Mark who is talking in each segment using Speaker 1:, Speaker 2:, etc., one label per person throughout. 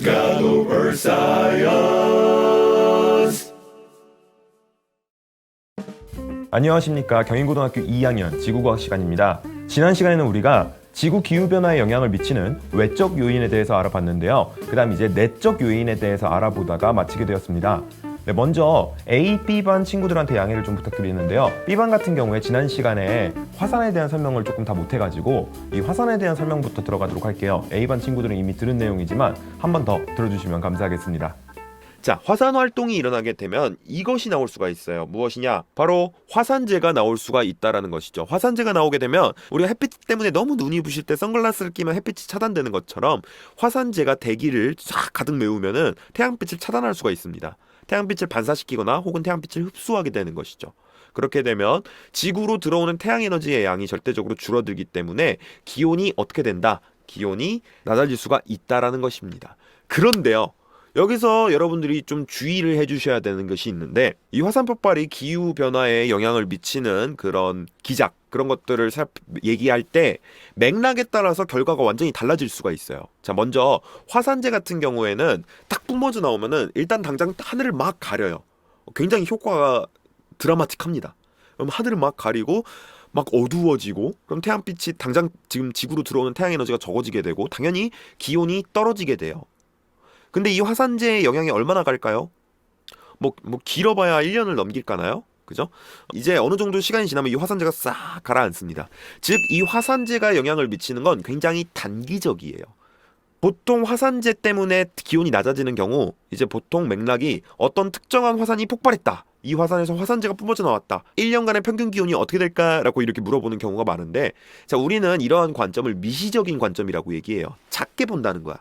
Speaker 1: God over science.
Speaker 2: 안녕하십니까. 경인고등학교 2학년 지구과학 시간입니다. 지난 시간에는 우리가 지구 기후변화에 영향을 미치는 외적 요인에 대해서 알아봤는데요. 그 다음 이제 내적 요인에 대해서 알아보다가 마치게 되었습니다. 네, 먼저 A, B반 친구들한테 양해를 좀 부탁드리는데요. B반 같은 경우에 지난 시간에 화산에 대한 설명을 조금 다 못해가지고 이 화산에 대한 설명부터 들어가도록 할게요. A반 친구들은 이미 들은 내용이지만 한 번 더 들어주시면 감사하겠습니다.
Speaker 3: 자, 화산 활동이 일어나게 되면 이것이 나올 수가 있어요. 무엇이냐? 바로 화산재가 나올 수가 있다라는 것이죠. 화산재가 나오게 되면 우리가 햇빛 때문에 너무 눈이 부실 때 선글라스를 끼면 햇빛이 차단되는 것처럼 화산재가 대기를 싹 가득 메우면은 태양빛을 차단할 수가 있습니다. 태양빛을 반사시키거나 혹은 태양빛을 흡수하게 되는 것이죠. 그렇게 되면 지구로 들어오는 태양 에너지의 양이 절대적으로 줄어들기 때문에 기온이 어떻게 된다? 기온이 낮아질 수가 있다라는 것입니다. 그런데요, 여기서 여러분들이 좀 주의를 해주셔야 되는 것이 있는데, 이 화산 폭발이 기후 변화에 영향을 미치는 그런 기작, 그런 것들을 얘기할 때 맥락에 따라서 결과가 완전히 달라질 수가 있어요. 자, 먼저 화산재 같은 경우에는 딱 뿜어져 나오면은 일단 당장 하늘을 막 가려요. 굉장히 효과가 드라마틱합니다. 그럼 하늘을 막 가리고 막 어두워지고, 그럼 태양빛이 당장 지금 지구로 들어오는 태양 에너지가 적어지게 되고 당연히 기온이 떨어지게 돼요. 근데 이 화산재의 영향이 얼마나 갈까요? 뭐 길어봐야 1년을 넘길까나요? 그죠? 이제 어느 정도 시간이 지나면 이 화산재가 싹 가라앉습니다. 즉, 이 화산재가 영향을 미치는 건 굉장히 단기적이에요. 보통 화산재 때문에 기온이 낮아지는 경우 이제 보통 맥락이 어떤 특정한 화산이 폭발했다, 이 화산에서 화산재가 뿜어져 나왔다, 1년간의 평균 기온이 어떻게 될까라고 이렇게 물어보는 경우가 많은데, 자, 우리는 이러한 관점을 미시적인 관점이라고 얘기해요. 작게 본다는 거야.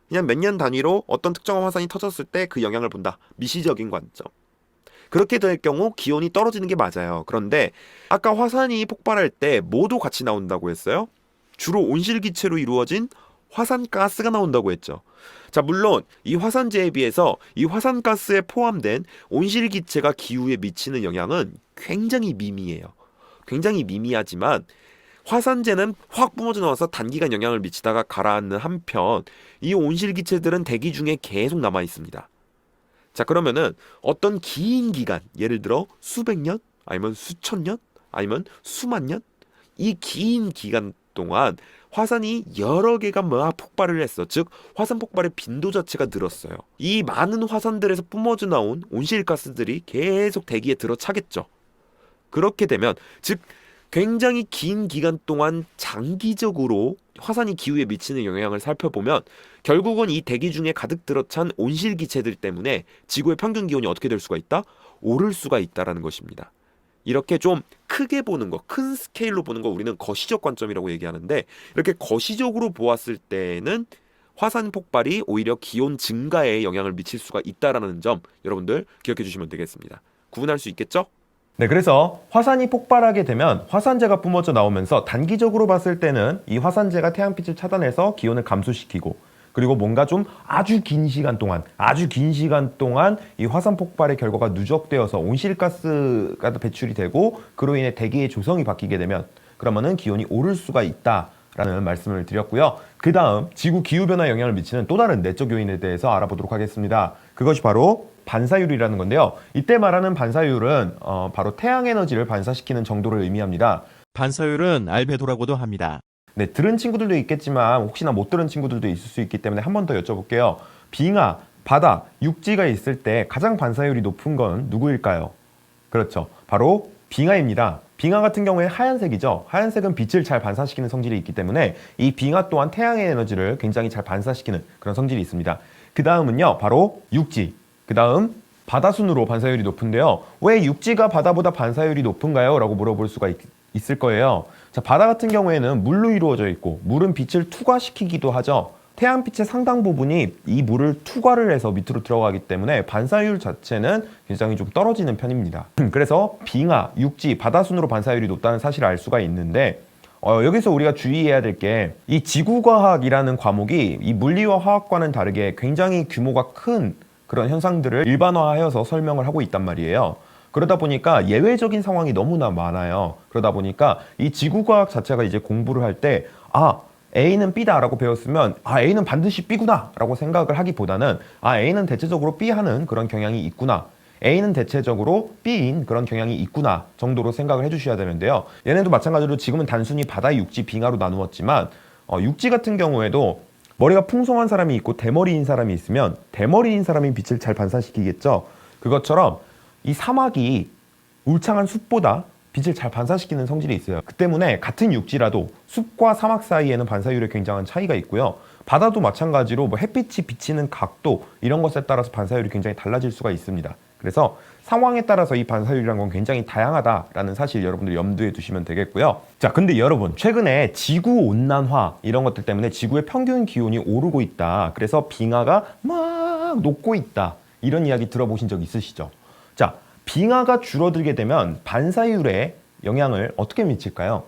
Speaker 3: 그냥 몇 년 단위로 어떤 특정한 화산이 터졌을 때 그 영향을 본다. 미시적인 관점. 그렇게 될 경우 기온이 떨어지는 게 맞아요. 그런데 아까 화산이 폭발할 때 뭐도 같이 나온다고 했어요? 주로 온실기체로 이루어진 화산가스가 나온다고 했죠. 자, 물론 이 화산재에 비해서 이 화산가스에 포함된 온실기체가 기후에 미치는 영향은 굉장히 미미해요. 굉장히 미미하지만 화산재는 확 뿜어져 나와서 단기간 영향을 미치다가 가라앉는 한편, 이 온실기체들은 대기 중에 계속 남아 있습니다. 자, 그러면은 어떤 긴 기간, 예를 들어 수백 년, 아니면 수천 년, 아니면 수만 년, 이 긴 기간 동안 화산이 여러 개가 막 폭발을 했어. 즉, 화산 폭발의 빈도 자체가 늘었어요. 이 많은 화산들에서 뿜어져 나온 온실가스들이 계속 대기에 들어차겠죠. 그렇게 되면, 즉 굉장히 긴 기간 동안 장기적으로 화산이 기후에 미치는 영향을 살펴보면 결국은 이 대기 중에 가득 들어찬 온실기체들 때문에 지구의 평균 기온이 어떻게 될 수가 있다? 오를 수가 있다라는 것입니다. 이렇게 좀 크게 보는 거, 큰 스케일로 보는 거 우리는 거시적 관점이라고 얘기하는데, 이렇게 거시적으로 보았을 때는 화산 폭발이 오히려 기온 증가에 영향을 미칠 수가 있다라는 점 여러분들 기억해 주시면 되겠습니다. 구분할 수 있겠죠?
Speaker 2: 네, 그래서 화산이 폭발하게 되면 화산재가 뿜어져 나오면서 단기적으로 봤을 때는 이 화산재가 태양빛을 차단해서 기온을 감소시키고, 그리고 뭔가 좀 아주 긴 시간 동안 이 화산 폭발의 결과가 누적되어서 온실가스가 배출이 되고 그로 인해 대기의 조성이 바뀌게 되면 그러면은 기온이 오를 수가 있다라는 말씀을 드렸고요. 그 다음 지구 기후변화에 영향을 미치는 또 다른 내적 요인에 대해서 알아보도록 하겠습니다. 그것이 바로 반사율이라는 건데요. 이때 말하는 반사율은 바로 태양 에너지를 반사시키는 정도를 의미합니다.
Speaker 4: 반사율은 알베도라고도 합니다.
Speaker 2: 네, 들은 친구들도 있겠지만 혹시나 못 들은 친구들도 있을 수 있기 때문에 한 번 더 여쭤볼게요. 빙하, 바다, 육지가 있을 때 가장 반사율이 높은 건 누구일까요? 그렇죠. 바로 빙하입니다. 빙하 같은 경우에 하얀색이죠. 하얀색은 빛을 잘 반사시키는 성질이 있기 때문에 이 빙하 또한 태양의 에너지를 굉장히 잘 반사시키는 그런 성질이 있습니다. 그 다음은요, 바로 육지. 그 다음 바다 순으로 반사율이 높은데요. 왜 육지가 바다보다 반사율이 높은가요? 라고 물어볼 수가 있을 거예요. 자, 바다 같은 경우에는 물로 이루어져 있고 물은 빛을 투과시키기도 하죠. 태양빛의 상당 부분이 이 물을 투과를 해서 밑으로 들어가기 때문에 반사율 자체는 굉장히 좀 떨어지는 편입니다. 그래서 빙하, 육지, 바다 순으로 반사율이 높다는 사실을 알 수가 있는데, 여기서 우리가 주의해야 될 게 이 지구과학이라는 과목이 이 물리와 화학과는 다르게 굉장히 규모가 큰 그런 현상들을 일반화하여서 설명을 하고 있단 말이에요. 그러다 보니까 예외적인 상황이 너무나 많아요. 그러다 보니까 이 지구과학 자체가 이제 공부를 할 때 A는 B다라고 배웠으면 A는 반드시 B구나라고 생각을 하기보다는 A는 대체적으로 B하는 그런 경향이 있구나. A는 대체적으로 B인 그런 경향이 있구나 정도로 생각을 해주셔야 되는데요. 얘네도 마찬가지로 지금은 단순히 바다, 육지, 빙하로 나누었지만 육지 같은 경우에도 머리가 풍성한 사람이 있고 대머리인 사람이 있으면 대머리인 사람이 빛을 잘 반사시키겠죠. 그것처럼 이 사막이 울창한 숲보다 빛을 잘 반사시키는 성질이 있어요. 그 때문에 같은 육지라도 숲과 사막 사이에는 반사율에 굉장한 차이가 있고요. 바다도 마찬가지로 뭐 햇빛이 비치는 각도 이런 것에 따라서 반사율이 굉장히 달라질 수가 있습니다. 그래서 상황에 따라서 이 반사율이라는 건 굉장히 다양하다라는 사실 여러분들이 염두에 두시면 되겠고요. 자, 근데 여러분 최근에 지구 온난화 이런 것들 때문에 지구의 평균 기온이 오르고 있다. 그래서 빙하가 막 녹고 있다. 이런 이야기 들어보신 적 있으시죠? 자, 빙하가 줄어들게 되면 반사율에 영향을 어떻게 미칠까요?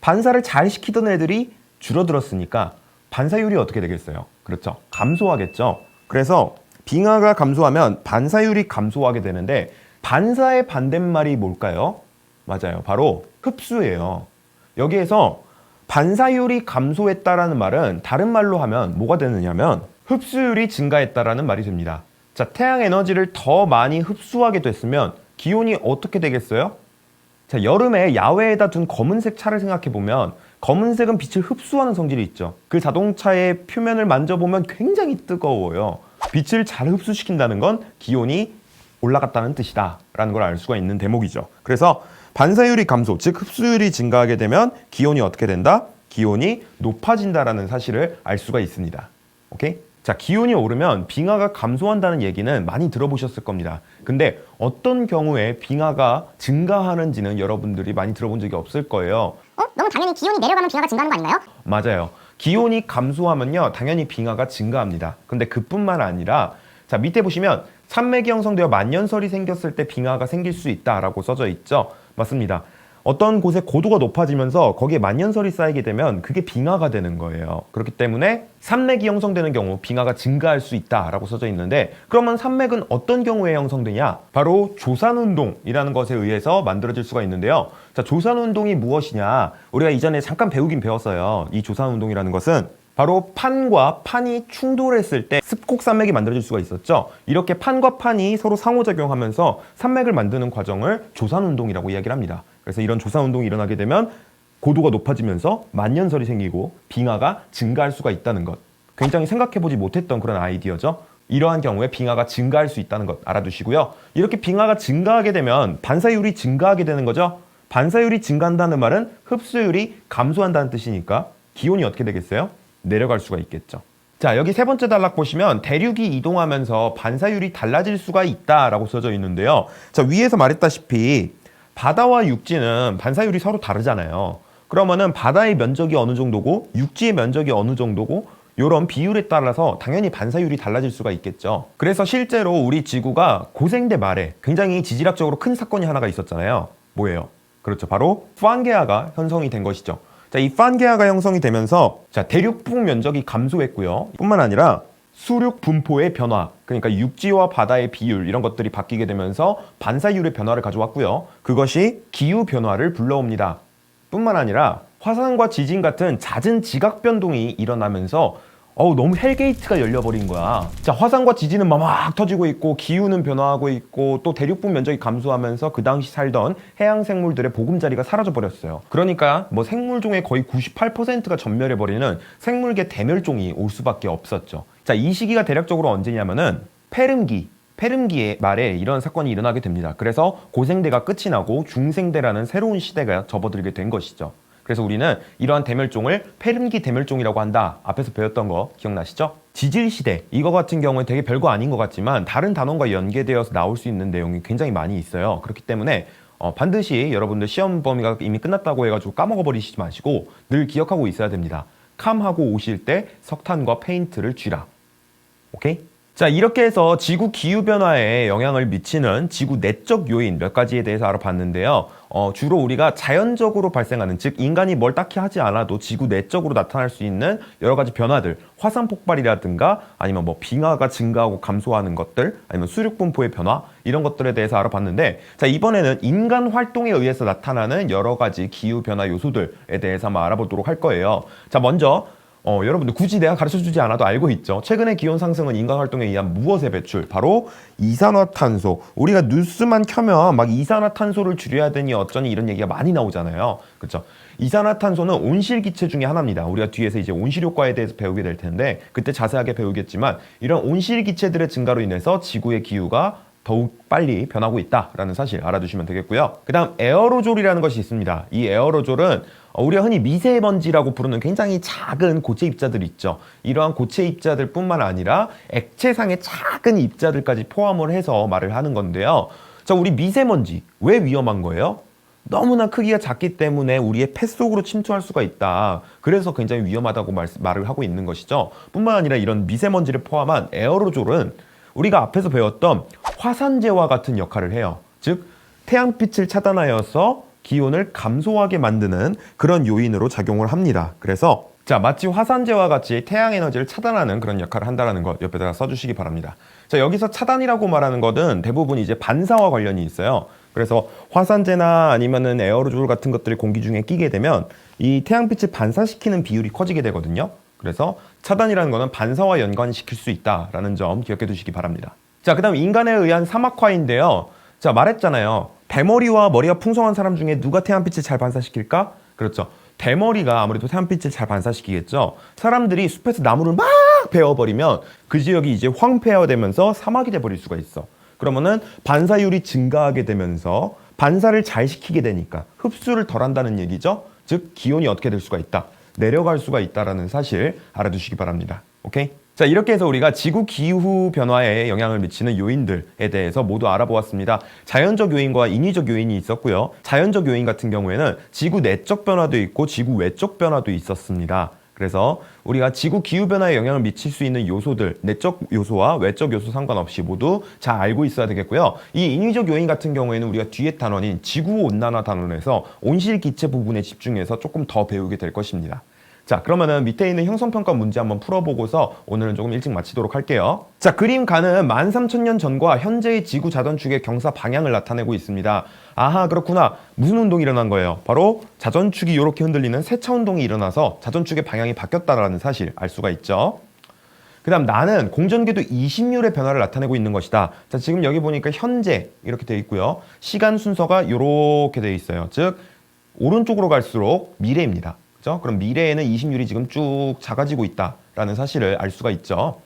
Speaker 2: 반사를 잘 시키던 애들이 줄어들었으니까 반사율이 어떻게 되겠어요? 그렇죠. 감소하겠죠. 그래서 빙하가 감소하면 반사율이 감소하게 되는데 반사의 반대말이 뭘까요? 맞아요. 바로 흡수예요. 여기에서 반사율이 감소했다라는 말은 다른 말로 하면 뭐가 되느냐면 흡수율이 증가했다라는 말이 됩니다. 자, 태양 에너지를 더 많이 흡수하게 됐으면 기온이 어떻게 되겠어요? 자, 여름에 야외에다 둔 검은색 차를 생각해 보면 검은색은 빛을 흡수하는 성질이 있죠. 그 자동차의 표면을 만져보면 굉장히 뜨거워요. 빛을 잘 흡수시킨다는 건 기온이 올라갔다는 뜻이다 라는 걸 알 수가 있는 대목이죠. 그래서 반사율이 감소, 즉 흡수율이 증가하게 되면 기온이 어떻게 된다? 기온이 높아진다라는 사실을 알 수가 있습니다. 오케이? 자, 기온이 오르면 빙하가 감소한다는 얘기는 많이 들어보셨을 겁니다. 근데 어떤 경우에 빙하가 증가하는지는 여러분들이 많이 들어본 적이 없을 거예요.
Speaker 1: 너무 당연히 기온이 내려가면 빙하가 증가하는 거 아닌가요?
Speaker 2: 맞아요. 기온이 감소하면요, 당연히 빙하가 증가합니다. 근데 그뿐만 아니라 자, 밑에 보시면 산맥이 형성되어 만년설이 생겼을 때 빙하가 생길 수 있다라고 써져 있죠. 맞습니다. 어떤 곳에 고도가 높아지면서 거기에 만년설이 쌓이게 되면 그게 빙하가 되는 거예요. 그렇기 때문에 산맥이 형성되는 경우 빙하가 증가할 수 있다라고 써져 있는데, 그러면 산맥은 어떤 경우에 형성되냐? 바로 조산운동이라는 것에 의해서 만들어질 수가 있는데요. 자, 조산운동이 무엇이냐? 우리가 이전에 잠깐 배우긴 배웠어요. 이 조산운동이라는 것은 바로 판과 판이 충돌했을 때 습곡산맥이 만들어질 수가 있었죠. 이렇게 판과 판이 서로 상호작용하면서 산맥을 만드는 과정을 조산운동이라고 이야기를 합니다. 그래서 이런 조산운동이 일어나게 되면 고도가 높아지면서 만년설이 생기고 빙하가 증가할 수가 있다는 것. 굉장히 생각해보지 못했던 그런 아이디어죠. 이러한 경우에 빙하가 증가할 수 있다는 것 알아두시고요. 이렇게 빙하가 증가하게 되면 반사율이 증가하게 되는 거죠. 반사율이 증가한다는 말은 흡수율이 감소한다는 뜻이니까 기온이 어떻게 되겠어요? 내려갈 수가 있겠죠. 자, 여기 세 번째 단락 보시면 대륙이 이동하면서 반사율이 달라질 수가 있다라고 써져 있는데요. 자, 위에서 말했다시피 바다와 육지는 반사율이 서로 다르잖아요. 그러면은 바다의 면적이 어느 정도고 육지의 면적이 어느 정도고 이런 비율에 따라서 당연히 반사율이 달라질 수가 있겠죠. 그래서 실제로 우리 지구가 고생대 말에 굉장히 지질학적으로 큰 사건이 하나가 있었잖아요. 뭐예요? 그렇죠. 바로 판게아가 형성이 된 것이죠. 자, 이 판게아가 형성이 되면서 자, 대륙풍 면적이 감소했고요. 뿐만 아니라 수륙 분포의 변화, 그러니까 육지와 바다의 비율 이런 것들이 바뀌게 되면서 반사율의 변화를 가져왔고요. 그것이 기후 변화를 불러옵니다. 뿐만 아니라 화산과 지진 같은 잦은 지각 변동이 일어나면서 너무 헬게이트가 열려버린 거야. 자, 화산과 지진은 막 터지고 있고 기후는 변화하고 있고 또 대륙분 면적이 감소하면서 그 당시 살던 해양 생물들의 보금자리가 사라져 버렸어요. 그러니까 뭐 생물종의 거의 98%가 전멸해버리는 생물계 대멸종이 올 수밖에 없었죠. 자, 이 시기가 대략적으로 언제냐면은 페름기의 말에 이런 사건이 일어나게 됩니다. 그래서 고생대가 끝이 나고 중생대라는 새로운 시대가 접어들게 된 것이죠. 그래서 우리는 이러한 대멸종을 페름기 대멸종이라고 한다. 앞에서 배웠던 거 기억나시죠? 지질시대, 이거 같은 경우는 되게 별거 아닌 것 같지만 다른 단원과 연계되어서 나올 수 있는 내용이 굉장히 많이 있어요. 그렇기 때문에 반드시 여러분들 시험 범위가 이미 끝났다고 해가지고 까먹어버리시지 마시고 늘 기억하고 있어야 됩니다. 캄하고 오실 때 석탄과 페인트를 쥐라. 오케이? 자, 이렇게 해서 지구 기후변화에 영향을 미치는 지구 내적 요인 몇 가지에 대해서 알아봤는데요. 주로 우리가 자연적으로 발생하는, 즉 인간이 뭘 딱히 하지 않아도 지구 내적으로 나타날 수 있는 여러 가지 변화들, 화산 폭발이라든가 아니면 뭐 빙하가 증가하고 감소하는 것들, 아니면 수륙 분포의 변화, 이런 것들에 대해서 알아봤는데, 자, 이번에는 인간 활동에 의해서 나타나는 여러 가지 기후변화 요소들에 대해서 한번 알아보도록 할 거예요. 자, 먼저 여러분들 굳이 내가 가르쳐주지 않아도 알고 있죠. 최근의 기온 상승은 인간 활동에 의한 무엇의 배출? 바로 이산화탄소. 우리가 뉴스만 켜면 막 이산화탄소를 줄여야 되니 어쩌니 이런 얘기가 많이 나오잖아요. 그렇죠? 이산화탄소는 온실기체 중에 하나입니다. 우리가 뒤에서 이제 온실효과에 대해서 배우게 될 텐데 그때 자세하게 배우겠지만, 이런 온실기체들의 증가로 인해서 지구의 기후가 더욱 빨리 변하고 있다라는 사실 알아두시면 되겠고요. 그 다음 에어로졸이라는 것이 있습니다. 이 에어로졸은 우리가 흔히 미세먼지라고 부르는 굉장히 작은 고체 입자들이 있죠. 이러한 고체 입자들 뿐만 아니라 액체상의 작은 입자들까지 포함을 해서 말을 하는 건데요. 자, 우리 미세먼지 왜 위험한 거예요? 너무나 크기가 작기 때문에 우리의 폐 속으로 침투할 수가 있다. 그래서 굉장히 위험하다고 말을 하고 있는 것이죠. 뿐만 아니라 이런 미세먼지를 포함한 에어로졸은 우리가 앞에서 배웠던 화산재와 같은 역할을 해요. 즉 태양빛을 차단하여서 기온을 감소하게 만드는 그런 요인으로 작용을 합니다. 그래서 자, 마치 화산재와 같이 태양 에너지를 차단하는 그런 역할을 한다는 것 옆에다가 써주시기 바랍니다. 자, 여기서 차단이라고 말하는 것은 대부분 이제 반사와 관련이 있어요. 그래서 화산재나 아니면은 에어로졸 같은 것들이 공기 중에 끼게 되면 이 태양빛을 반사시키는 비율이 커지게 되거든요. 그래서 차단이라는 것은 반사와 연관시킬 수 있다라는 점 기억해 두시기 바랍니다. 자, 그 다음 인간에 의한 사막화인데요. 자, 말했잖아요. 대머리와 머리가 풍성한 사람 중에 누가 태양빛을 잘 반사시킬까? 그렇죠. 대머리가 아무래도 태양빛을 잘 반사시키겠죠. 사람들이 숲에서 나무를 막 베어버리면 그 지역이 이제 황폐화되면서 사막이 돼버릴 수가 있어. 그러면은 반사율이 증가하게 되면서 반사를 잘 시키게 되니까 흡수를 덜 한다는 얘기죠. 즉 기온이 어떻게 될 수가 있다. 내려갈 수가 있다는 사실 알아두시기 바랍니다. 오케이? 자, 이렇게 해서 우리가 지구 기후 변화에 영향을 미치는 요인들에 대해서 모두 알아보았습니다. 자연적 요인과 인위적 요인이 있었고요. 자연적 요인 같은 경우에는 지구 내적 변화도 있고 지구 외적 변화도 있었습니다. 그래서 우리가 지구 기후 변화에 영향을 미칠 수 있는 요소들, 내적 요소와 외적 요소 상관없이 모두 잘 알고 있어야 되겠고요. 이 인위적 요인 같은 경우에는 우리가 뒤에 단원인 지구 온난화 단원에서 온실 기체 부분에 집중해서 조금 더 배우게 될 것입니다. 자, 그러면은 밑에 있는 형성평가 문제 한번 풀어보고서 오늘은 조금 일찍 마치도록 할게요. 자, 그림 가는 13,000년 전과 현재의 지구 자전축의 경사 방향을 나타내고 있습니다. 아하, 그렇구나. 무슨 운동이 일어난 거예요? 바로 자전축이 이렇게 흔들리는 세차 운동이 일어나서 자전축의 방향이 바뀌었다라는 사실 알 수가 있죠. 그 다음 나는 공전궤도 20율의 변화를 나타내고 있는 것이다. 자, 지금 여기 보니까 현재 이렇게 되어 있고요. 시간 순서가 이렇게 되어 있어요. 즉 오른쪽으로 갈수록 미래입니다. 그죠? 그럼 미래에는 20율이 지금 쭉 작아지고 있다라는 사실을 알 수가 있죠.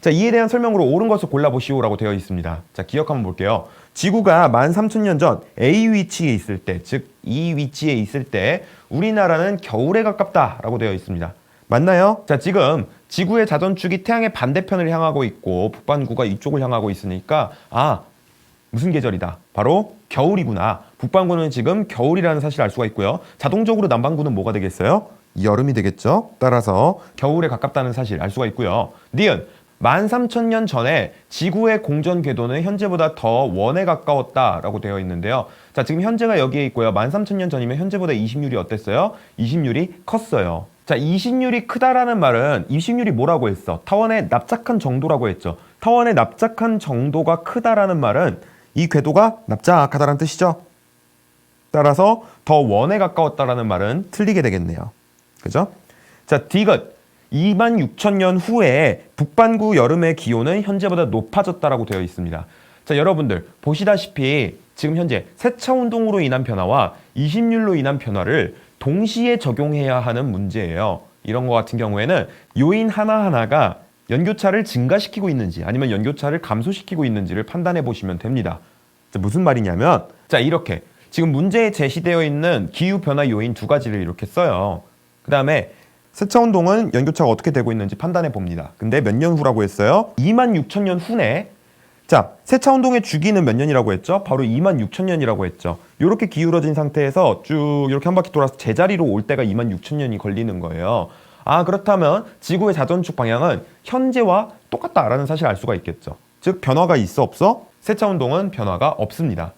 Speaker 2: 자, 이에 대한 설명으로 옳은 것을 골라보시오라고 되어 있습니다. 자, 기억 한번 볼게요. 지구가 13,000년 전 A 위치에 있을 때, 즉 이 위치에 있을 때 우리나라는 겨울에 가깝다라고 되어 있습니다. 맞나요? 자, 지금 지구의 자전축이 태양의 반대편을 향하고 있고 북반구가 이쪽을 향하고 있으니까 무슨 계절이다? 바로 겨울이구나. 북반구는 지금 겨울이라는 사실을 알 수가 있고요. 자동적으로 남반구는 뭐가 되겠어요? 여름이 되겠죠. 따라서 겨울에 가깝다는 사실 알 수가 있고요. 니은 13,000년 전에 지구의 공전 궤도는 현재보다 더 원에 가까웠다라고 되어 있는데요. 자, 지금 현재가 여기에 있고요. 13,000년 전이면 현재보다 20율이 어땠어요? 20율이 컸어요. 자, 20율이 크다라는 말은 20율이 뭐라고 했어? 타원에 납작한 정도라고 했죠. 타원에 납작한 정도가 크다라는 말은 이 궤도가 납작하다는 뜻이죠. 따라서 더 원에 가까웠다라는 말은 틀리게 되겠네요. 그죠? 자, 디귿 26,000년 후에 북반구 여름의 기온은 현재보다 높아졌다라고 되어 있습니다. 자, 여러분들 보시다시피 지금 현재 세차 운동으로 인한 변화와 20율로 인한 변화를 동시에 적용해야 하는 문제예요. 이런 거 같은 경우에는 요인 하나하나가 연교차를 증가시키고 있는지 아니면 연교차를 감소시키고 있는지를 판단해 보시면 됩니다. 자, 무슨 말이냐면 자, 이렇게 지금 문제에 제시되어 있는 기후변화 요인 두 가지를 이렇게 써요. 그 다음에 세차운동은 연교차가 어떻게 되고 있는지 판단해 봅니다. 근데 몇 년 후라고 했어요? 26,000년 후네. 자, 세차운동의 주기는 몇 년이라고 했죠? 바로 26,000년이라고 했죠. 이렇게 기울어진 상태에서 쭉 이렇게 한 바퀴 돌아서 제자리로 올 때가 26,000년이 걸리는 거예요. 아, 그렇다면 지구의 자전축 방향은 현재와 똑같다라는 사실을 알 수가 있겠죠. 즉 변화가 있어 없어? 세차 운동은 변화가 없습니다.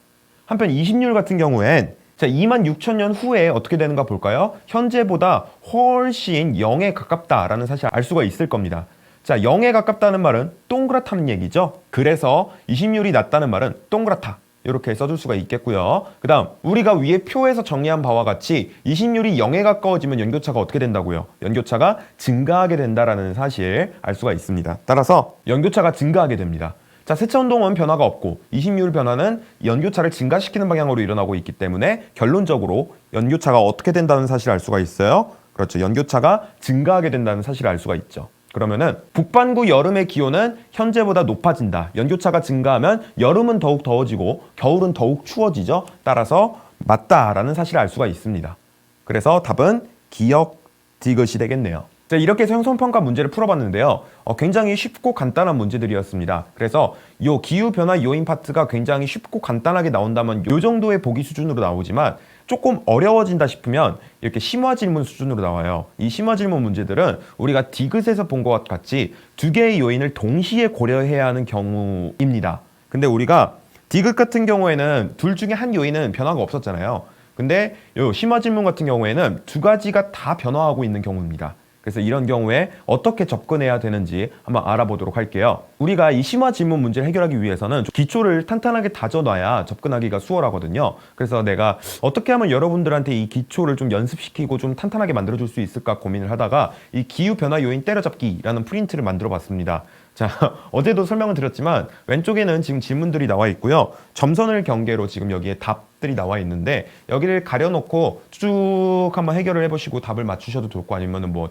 Speaker 2: 한편 이심률 같은 경우엔 자, 26,000년 후에 어떻게 되는가 볼까요? 현재보다 훨씬 0에 가깝다라는 사실을 알 수가 있을 겁니다. 자, 0에 가깝다는 말은 동그랗다는 얘기죠. 그래서 이심률이 낮다는 말은 동그랗다. 이렇게 써줄 수가 있겠고요. 그 다음 우리가 위에 표에서 정리한 바와 같이 이심률이 0에 가까워지면 연교차가 어떻게 된다고요? 연교차가 증가하게 된다라는 사실 알 수가 있습니다. 따라서 연교차가 증가하게 됩니다. 자, 세차운동은 변화가 없고 이심률 변화는 연교차를 증가시키는 방향으로 일어나고 있기 때문에 결론적으로 연교차가 어떻게 된다는 사실을 알 수가 있어요. 그렇죠. 연교차가 증가하게 된다는 사실을 알 수가 있죠. 그러면은 북반구 여름의 기온은 현재보다 높아진다. 연교차가 증가하면 여름은 더욱 더워지고 겨울은 더욱 추워지죠. 따라서 맞다라는 사실을 알 수가 있습니다. 그래서 답은 기역 디귿이 되겠네요. 자, 이렇게 해서 형성평가 문제를 풀어봤는데요. 굉장히 쉽고 간단한 문제들이었습니다. 그래서 이 기후변화 요인 파트가 굉장히 쉽고 간단하게 나온다면 이 정도의 보기 수준으로 나오지만 조금 어려워진다 싶으면 이렇게 심화 질문 수준으로 나와요. 이 심화 질문 문제들은 우리가 디귿에서 본 것 같이 두 개의 요인을 동시에 고려해야 하는 경우입니다. 근데 우리가 디귿 같은 경우에는 둘 중에 한 요인은 변화가 없었잖아요. 근데 이 심화 질문 같은 경우에는 두 가지가 다 변화하고 있는 경우입니다. 그래서 이런 경우에 어떻게 접근해야 되는지 한번 알아보도록 할게요. 우리가 이 심화 질문 문제를 해결하기 위해서는 기초를 탄탄하게 다져놔야 접근하기가 수월하거든요. 그래서 내가 어떻게 하면 여러분들한테 이 기초를 좀 연습시키고 좀 탄탄하게 만들어줄 수 있을까 고민을 하다가 이 기후변화 요인 때려잡기라는 프린트를 만들어 봤습니다. 자, 어제도 설명을 드렸지만 왼쪽에는 지금 질문들이 나와 있고요. 점선을 경계로 지금 여기에 답들이 나와 있는데 여기를 가려놓고 쭉 한번 해결을 해보시고 답을 맞추셔도 좋고 아니면 뭐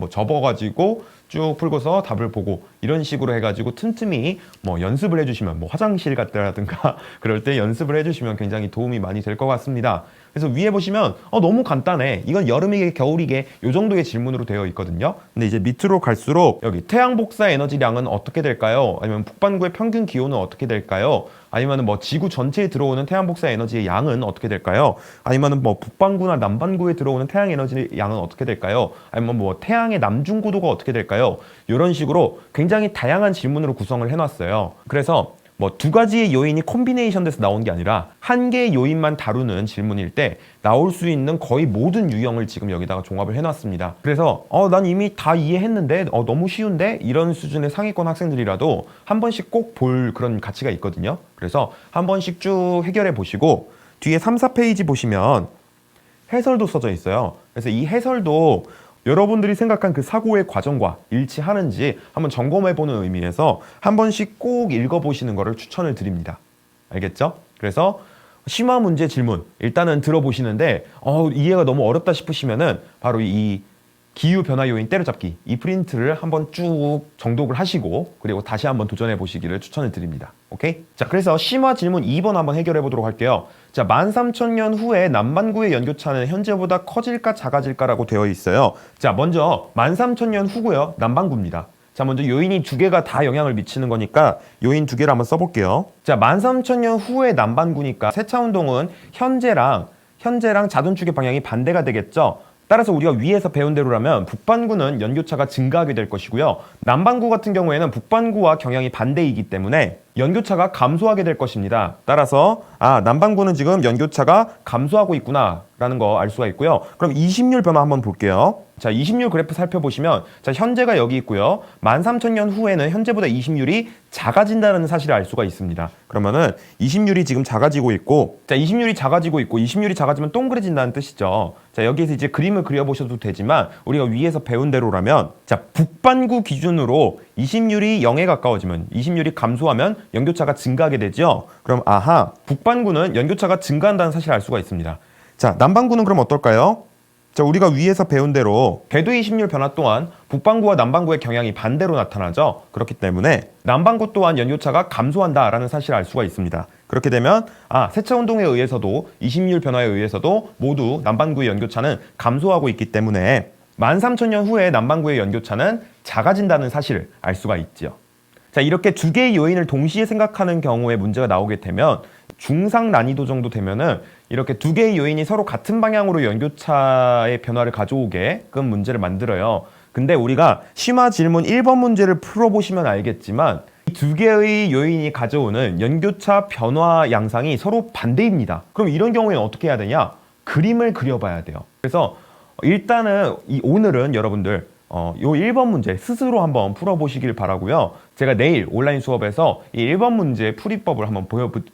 Speaker 2: 접어가지고 쭉 풀고서 답을 보고 이런 식으로 해가지고 틈틈이 뭐 연습을 해주시면 뭐 화장실 갔다라든가 그럴 때 연습을 해주시면 굉장히 도움이 많이 될 것 같습니다. 그래서 위에 보시면 너무 간단해. 이건 여름이게 겨울이게 요 정도의 질문으로 되어 있거든요. 근데 이제 밑으로 갈수록 여기 태양 복사 에너지량은 어떻게 될까요? 아니면 북반구의 평균 기온은 어떻게 될까요? 아니면 뭐 지구 전체에 들어오는 태양 복사 에너지의 양은 어떻게 될까요? 아니면 뭐 북반구나 남반구에 들어오는 태양 에너지 양은 어떻게 될까요? 아니면 뭐 태양의 남중 고도가 어떻게 될까요? 이런 식으로 굉장히 다양한 질문으로 구성을 해놨어요. 그래서 뭐 두 가지의 요인이 콤비네이션 돼서 나온 게 아니라 한 개의 요인만 다루는 질문일 때 나올 수 있는 거의 모든 유형을 지금 여기다가 종합을 해놨습니다. 그래서 난 이미 다 이해했는데 너무 쉬운데 이런 수준의 상위권 학생들이라도 한 번씩 꼭 볼 그런 가치가 있거든요. 그래서 한 번씩 쭉 해결해 보시고 뒤에 3, 4페이지 보시면 해설도 써져 있어요. 그래서 이 해설도 여러분들이 생각한 그 사고의 과정과 일치하는지 한번 점검해보는 의미에서 한 번씩 꼭 읽어보시는 것을 추천을 드립니다. 알겠죠? 그래서 심화 문제 질문 일단은 들어보시는데 이해가 너무 어렵다 싶으시면은 바로 이 기후변화 요인 때려잡기 이 프린트를 한번 쭉 정독을 하시고 그리고 다시 한번 도전해 보시기를 추천을 드립니다. 오케이? 자, 그래서 심화 질문 2번 한번 해결해 보도록 할게요. 자, 13,000년 후에 남반구의 연교차는 현재보다 커질까 작아질까라고 되어 있어요. 자, 먼저 13,000년 후고요. 남반구입니다. 자, 먼저 요인이 두 개가 다 영향을 미치는 거니까 요인 두 개를 한번 써볼게요. 자, 13,000년 후에 남반구니까 세차운동은 현재랑 자전축의 방향이 반대가 되겠죠. 따라서 우리가 위에서 배운 대로라면 북반구는 연교차가 증가하게 될 것이고요. 남반구 같은 경우에는 북반구와 경향이 반대이기 때문에 연교차가 감소하게 될 것입니다. 따라서 남반구는 지금 연교차가 감소하고 있구나 라는 거 알 수가 있고요. 그럼 이심률 변화 한번 볼게요. 자, 이심률 그래프 살펴보시면 자, 현재가 여기 있고요. 13,000년 후에는 현재보다 이심률이 작아진다는 사실을 알 수가 있습니다. 그러면은 이심률이 지금 작아지고 있고 자, 이심률이 작아지고 있고 이심률이 작아지면 동그래진다는 뜻이죠. 자, 여기에서 이제 그림을 그려보셔도 되지만 우리가 위에서 배운 대로라면 자, 북반구 기준으로 이심률이 0에 가까워지면 이심률이 감소하면 연교차가 증가하게 되죠. 그럼 북반구는 연교차가 증가한다는 사실을 알 수가 있습니다. 자, 남반구는 그럼 어떨까요? 자, 우리가 위에서 배운 대로 궤도의 이심률 변화 또한 북반구와 남반구의 경향이 반대로 나타나죠. 그렇기 때문에 남반구 또한 연교차가 감소한다라는 사실을 알 수가 있습니다. 그렇게 되면 세차운동에 의해서도 이심률 변화에 의해서도 모두 남반구의 연교차는 감소하고 있기 때문에 13,000년 후에 남반구의 연교차는 작아진다는 사실을 알 수가 있죠. 자, 이렇게 두 개의 요인을 동시에 생각하는 경우에 문제가 나오게 되면 중상 난이도 정도 되면은 이렇게 두 개의 요인이 서로 같은 방향으로 연교차의 변화를 가져오게끔 문제를 만들어요. 근데 우리가 심화 질문 1번 문제를 풀어보시면 알겠지만 이 두 개의 요인이 가져오는 연교차 변화 양상이 서로 반대입니다. 그럼 이런 경우에는 어떻게 해야 되냐? 그림을 그려봐야 돼요. 그래서 일단은 오늘은 여러분들 요 1번 문제 스스로 한번 풀어보시길 바라고요. 제가 내일 온라인 수업에서 이 1번 문제 풀이법을 한번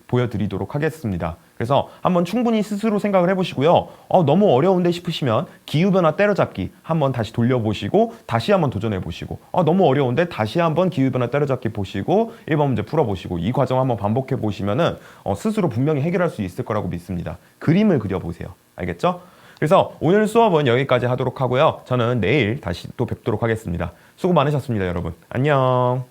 Speaker 2: 보여드리도록 하겠습니다. 그래서 한번 충분히 스스로 생각을 해보시고요. 너무 어려운데 싶으시면 기후변화 때려잡기 한번 다시 돌려보시고 다시 한번 도전해보시고 너무 어려운데 다시 한번 기후변화 때려잡기 보시고 1번 문제 풀어보시고 이 과정 한번 반복해보시면은 스스로 분명히 해결할 수 있을 거라고 믿습니다. 그림을 그려보세요. 알겠죠? 그래서 오늘 수업은 여기까지 하도록 하고요. 저는 내일 다시 또 뵙도록 하겠습니다. 수고 많으셨습니다, 여러분. 안녕.